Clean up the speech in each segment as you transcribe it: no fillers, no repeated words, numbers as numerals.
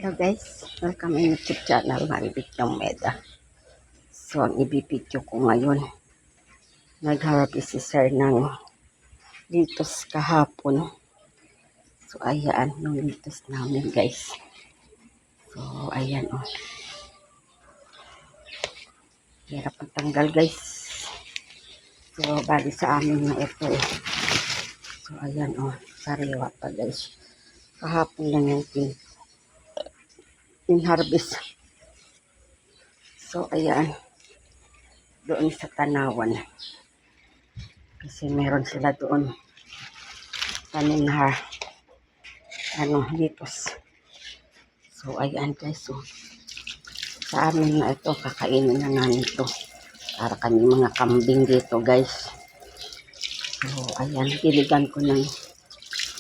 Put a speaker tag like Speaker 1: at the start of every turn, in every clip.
Speaker 1: Hello guys, welcome in YouTube channel Maribik ng Meda. So ang ibibidyo ko ngayon, nag-harvest si sir ng litos kahapon. So ayan yung litos namin guys. So ayan o. Hirap ang tanggal guys. So bali sa amin na ito eh. So ayan o, sariwa pa guys. Kahapon lang yung harvest. So ayan, doon sa tanawan. Kasi meron sila doon tanim na litos. So ayan guys, so sa amin na ito, kakainin na namin ito para kami mga kambing dito guys. So ayan, diligan ko ng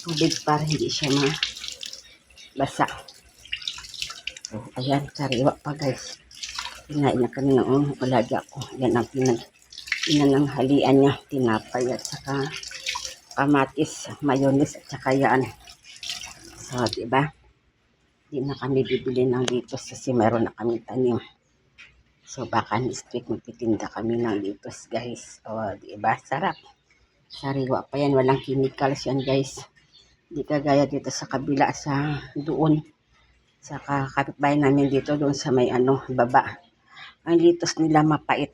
Speaker 1: tubig para hindi siya mabasa. So ayan, sariwa pa guys. Kinain na kami ng ulaga ko. Yan ang pinananghalian niya, tinapay at saka kamatis, mayonnaise at saka yan. So diba, di na kami bibili ng litos kasi meron na kami tanim. So baka next week magtitinda kami ng litos guys. O diba, sarap. Sariwa pa yan, walang chemicals yan guys. Di kagaya dito sa kabila sa doon. Sa kapitbahay namin dito doon sa may baba. Ang litos nila mapait.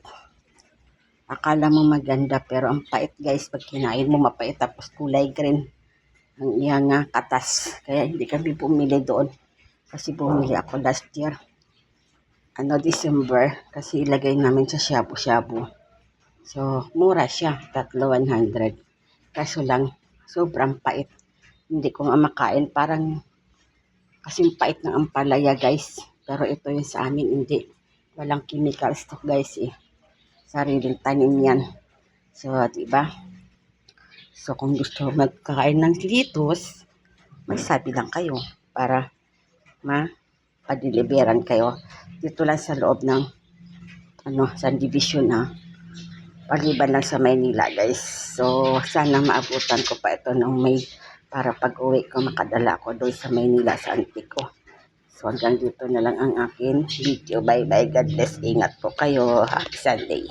Speaker 1: Akala mo maganda pero ang pait guys pag kinain mo mapait tapos kulay green ang iyang katas. Kaya hindi kami bumili doon. Kasi bumili ako last year. December. Kasi ilagay namin sa shabu-shabu. So, mura siya. 100. Kaso lang, sobrang pait. Hindi ko nga makain. Parang kasing pait ng ampalaya guys. Pero ito yung sa amin, hindi. Walang chemicals to guys eh. Sariling tanim yan. So, diba? So, kung gusto magkakain ng litos, magsabi lang kayo para padeliveran kayo. Dito lang sa loob ng sa division paliban lang sa Maynila guys. So sana maabutan ko pa ito ng May para pag uwi ko makadala ko doon sa Maynila sa auntie ko. So hanggang dito na lang ang akin video. Bye bye, God bless, ingat po kayo, happy Sunday.